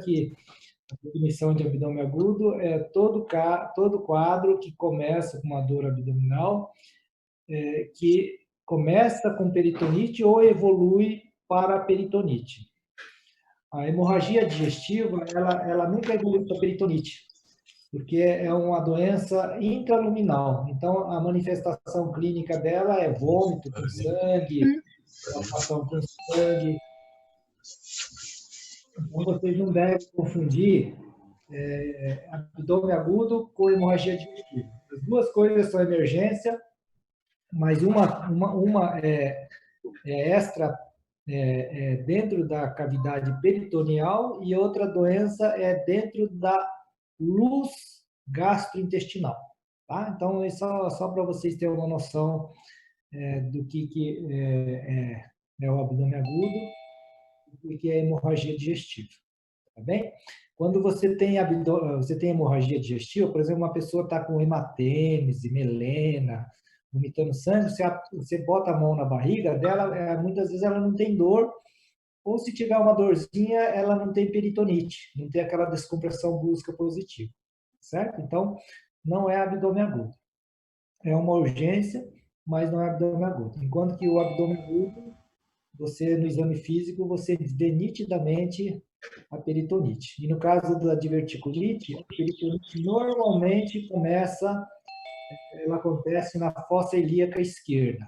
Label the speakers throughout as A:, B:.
A: que a definição de abdômen agudo é todo quadro que começa com uma dor abdominal, que começa com peritonite ou evolui para a peritonite. A hemorragia digestiva, ela nunca evolui para a peritonite, porque é uma doença intraluminal. Então, a manifestação clínica dela é vômito com sangue, palpação com sangue. Então, vocês não devem confundir abdômen agudo com hemorragia digestiva. As duas coisas são emergência, mas uma é extra dentro da cavidade peritoneal e outra doença é dentro da luz gastrointestinal. Tá? Então, é só para vocês terem uma noção do que é o abdômen agudo e o que é hemorragia digestiva. Tá bem? Quando você tem hemorragia digestiva, por exemplo, uma pessoa está com hematêmese, melena, vomitando sangue, você bota a mão na barriga dela, muitas vezes ela não tem dor, ou se tiver uma dorzinha, ela não tem peritonite, não tem aquela descompressão brusca positiva, certo? Então, não é abdômen agudo. É uma urgência, mas não é abdômen agudo. Enquanto que o abdômen agudo, no exame físico, você vê nitidamente a peritonite. E no caso da diverticulite, a peritonite normalmente ela acontece na fossa ilíaca esquerda,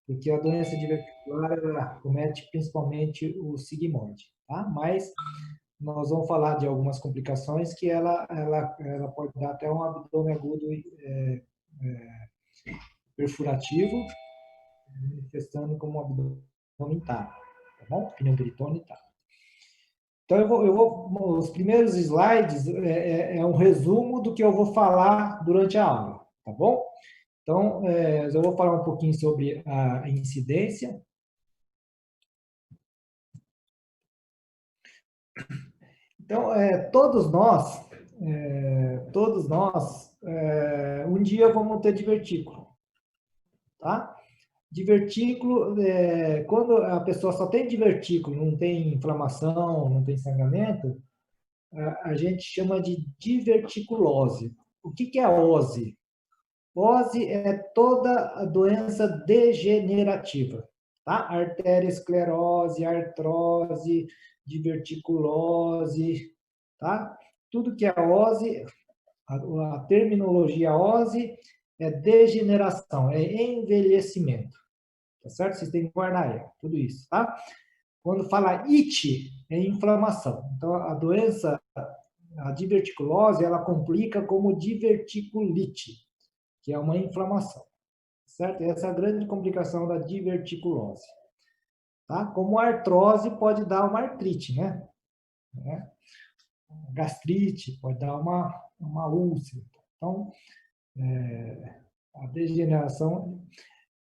A: porque a doença diverticular ela comete principalmente o sigmoide, tá? Mas nós vamos falar de algumas complicações que ela pode dar até um abdômen agudo perfurativo, manifestando como um abdômen tá, tá bom? Pneu peritônio tá. Então, os primeiros slides é um resumo do que eu vou falar durante a aula, tá bom? Então, eu vou falar um pouquinho sobre a incidência. Então, todos nós, um dia vamos ter divertículo, tá? Divertículo, quando a pessoa só tem divertículo, não tem inflamação, não tem sangramento, a gente chama de diverticulose. O que é a ose? Ose é toda a doença degenerativa, tá? Arteriosclerose, artrose, diverticulose, tá? Tudo que é ose, a terminologia ose é degeneração, é envelhecimento, tá certo? Vocês têm que guardar aí, tudo isso, tá? Quando fala it, é inflamação. Então, a doença, a diverticulose, ela complica como diverticulite, que é uma inflamação, certo? Essa é a grande complicação da diverticulose. Tá? Como a artrose pode dar uma artrite, né? Gastrite, pode dar uma úlcera. Então, a degeneração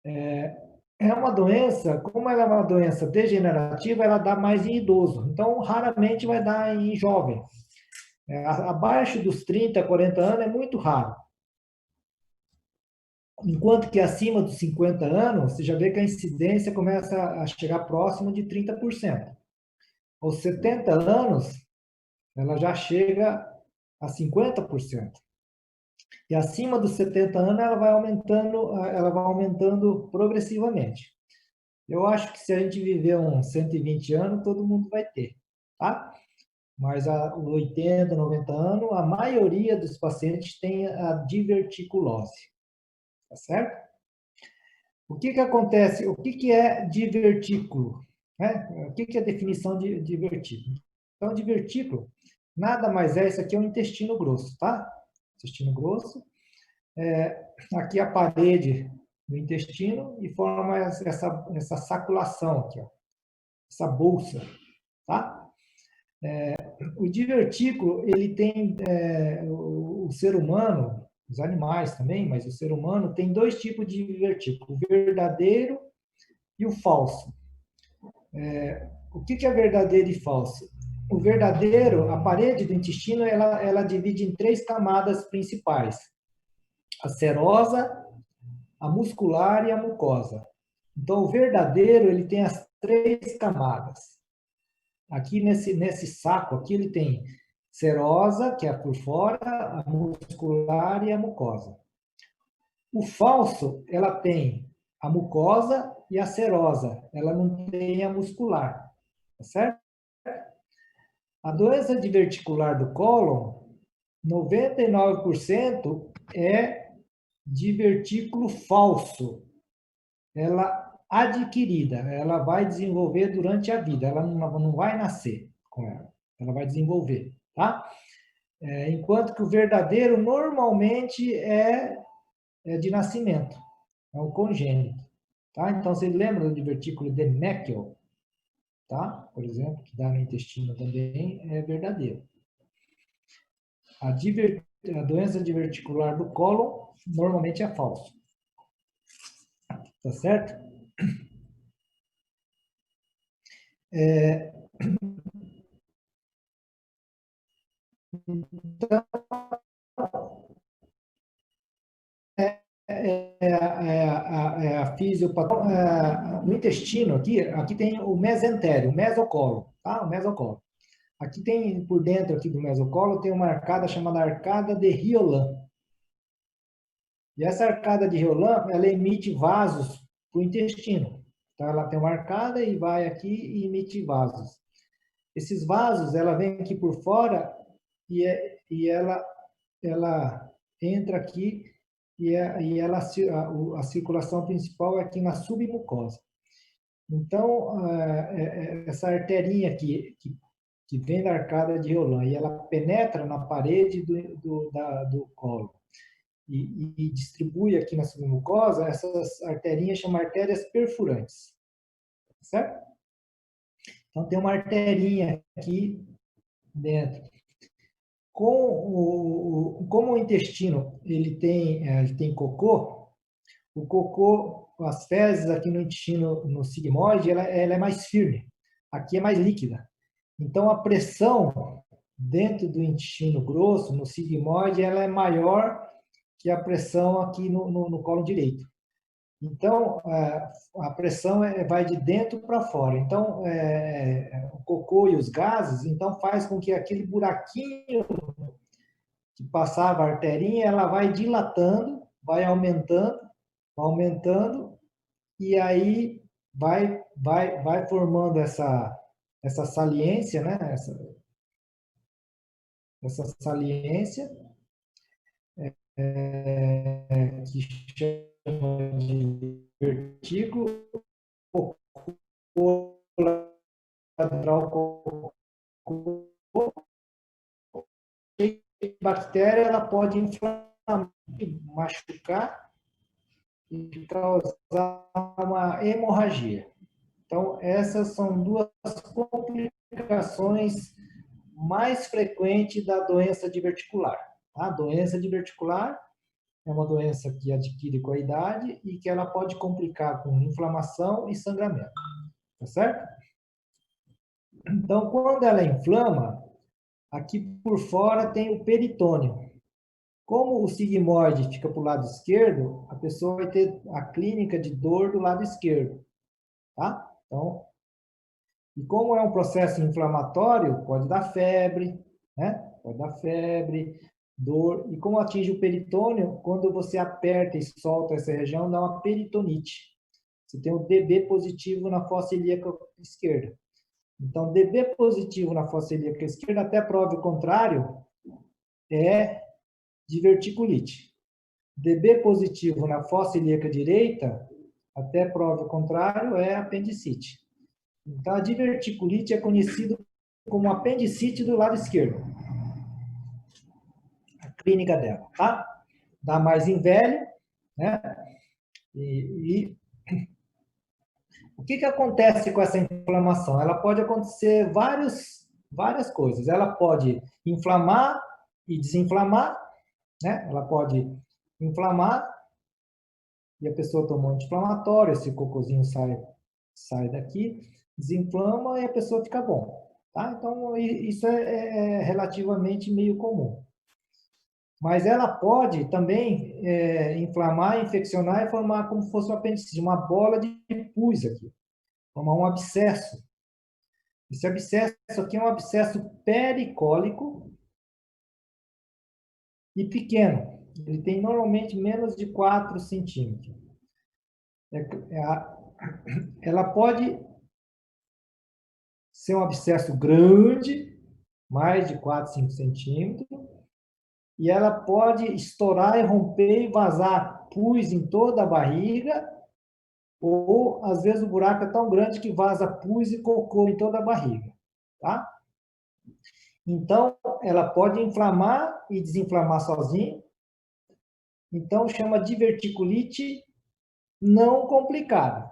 A: é uma doença, como ela é uma doença degenerativa, ela dá mais em idoso. Então, raramente vai dar em jovem. Abaixo dos 30, 40 anos é muito raro. Enquanto que acima dos 50 anos, você já vê que a incidência começa a chegar próximo de 30%. Aos 70 anos, ela já chega a 50%. E acima dos 70 anos, ela vai aumentando progressivamente. Eu acho que se a gente viver uns 120 anos, todo mundo vai ter, tá? Mas a 80, 90 anos, a maioria dos pacientes tem a diverticulose, tá certo? O que acontece? O que é divertículo? O que é a definição de divertículo? Então, divertículo nada mais é, isso aqui é o intestino grosso, tá? Intestino grosso. Aqui a parede do intestino e forma essa saculação aqui, ó, essa bolsa, tá? O divertículo, ele tem, o ser humano, os animais também, mas o ser humano tem dois tipos de divertículo, o verdadeiro e o falso. O que é verdadeiro e falso? O verdadeiro, a parede do intestino, ela divide em três camadas principais. A serosa, a muscular e a mucosa. Então, o verdadeiro, ele tem as três camadas. Aqui nesse saco, aqui ele tem serosa, que é por fora, a muscular e a mucosa. O falso, ela tem a mucosa e a serosa, ela não tem a muscular, tá certo? A doença diverticular do cólon, 99% é divertículo falso, ela adquirida, ela vai desenvolver durante a vida, ela não vai nascer com ela vai desenvolver, tá? Enquanto que o verdadeiro normalmente é de nascimento, é o congênito, tá? Então, vocês lembram do divertículo de Meckel, tá? Por exemplo, que dá no intestino também, é verdadeiro. A doença diverticular do cólon normalmente é falso, tá certo? Então, a fisiopatologia. No intestino, aqui tem o mesentério, o mesocolo, tá? O mesocolo. Aqui tem, por dentro aqui do mesocolo, tem uma arcada chamada arcada de Riolan. E essa arcada de Riolan, ela emite vasos para o intestino. Então, ela tem uma arcada e vai aqui e emite vasos. Esses vasos, ela vem aqui por fora e ela entra aqui e a circulação principal é aqui na submucosa. Então, essa arterinha aqui, que vem da arcada de Riolan, e ela penetra na parede do colo e distribui aqui na submucosa, essas arterinhas chamam artérias perfurantes, certo? Então, tem uma arterinha aqui dentro. Como o intestino ele tem cocô, o cocô, as fezes aqui no intestino, no sigmoide, ela é mais firme. Aqui é mais líquida. Então, a pressão dentro do intestino grosso, no sigmoide, ela é maior que a pressão aqui no colo direito. Então, a pressão vai de dentro para fora. Então, o cocô e os gases, então faz com que aquele buraquinho que passava a arterinha, ela vai dilatando, vai aumentando, e aí vai formando essa saliência, né? Essa saliência, que chama de vertículo lateral. A bactéria ela pode inflamar, machucar e causar uma hemorragia. Então, essas são duas complicações mais frequentes da doença diverticular. A doença diverticular é uma doença que adquire com a idade e que ela pode complicar com inflamação e sangramento. Tá certo? Então, quando ela inflama, aqui por fora tem o peritônio. Como o sigmoide fica para o lado esquerdo, a pessoa vai ter a clínica de dor do lado esquerdo. Tá? Então, e como é um processo inflamatório, pode dar febre, né? Pode dar febre, dor. E como atinge o peritônio, quando você aperta e solta essa região, dá uma peritonite. Você tem o DB positivo na fossa ilíaca esquerda. Então, DB positivo na fossa ilíaca esquerda, até prova o contrário, é diverticulite. DB positivo na fossa ilíaca direita, até prova o contrário, é apendicite. Então, a diverticulite é conhecida como apendicite do lado esquerdo. A clínica dela, tá? Dá mais em velho, né? O que acontece com essa inflamação? Ela pode acontecer várias coisas. Ela pode inflamar e desinflamar, né? Ela pode inflamar e a pessoa tomou um anti-inflamatório, esse cocôzinho sai daqui, desinflama e a pessoa fica bom. Tá? Então, isso é relativamente meio comum. Mas ela pode também inflamar, infeccionar e formar como se fosse um apendicite, uma bola de pus aqui, formar um abscesso. Esse abscesso aqui é um abscesso pericólico e pequeno. Ele tem normalmente menos de 4 centímetros. Ela pode ser um abscesso grande, mais de 4, 5 centímetros, e ela pode estourar e romper e vazar pus em toda a barriga, ou às vezes o buraco é tão grande que vaza pus e cocô em toda a barriga, tá? Então, ela pode inflamar e desinflamar sozinha. Então, chama diverticulite não complicada,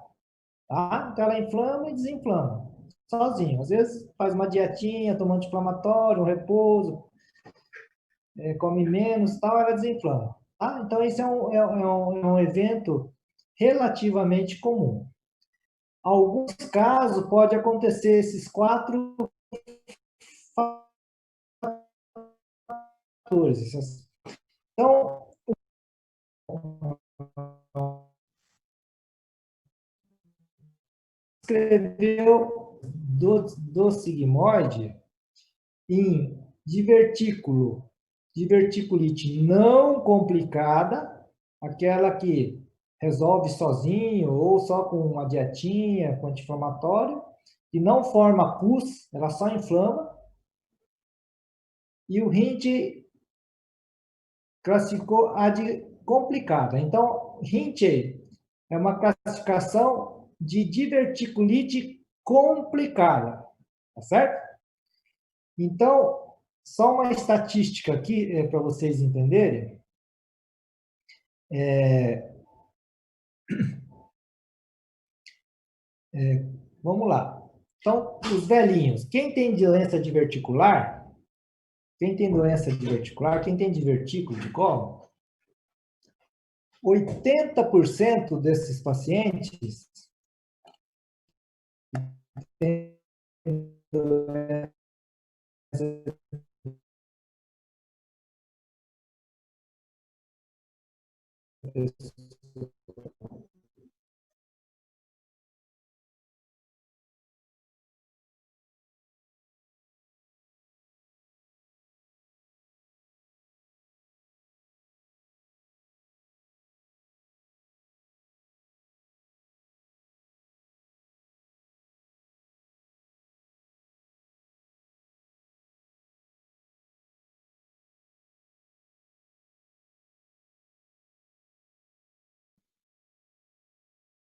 A: tá? Então, ela inflama e desinflama sozinho. Às vezes, faz uma dietinha, toma anti-inflamatório, um repouso, come menos, tal, ela desinflama. Tá? Então, esse é um evento relativamente comum. Alguns casos pode acontecer esses 4 fatores. Então, escreveu do sigmoide em diverticulite não complicada, aquela que resolve sozinho ou só com uma dietinha, com anti-inflamatório, que não forma pus, ela só inflama. E o Hint classificou a de complicada. Então, Hint é uma classificação de diverticulite complicada, tá certo? Então, só uma estatística aqui para vocês entenderem. Vamos lá. Então, os velhinhos. Quem tem doença diverticular, quem tem divertículo de colo, 80% desses pacientes têm doença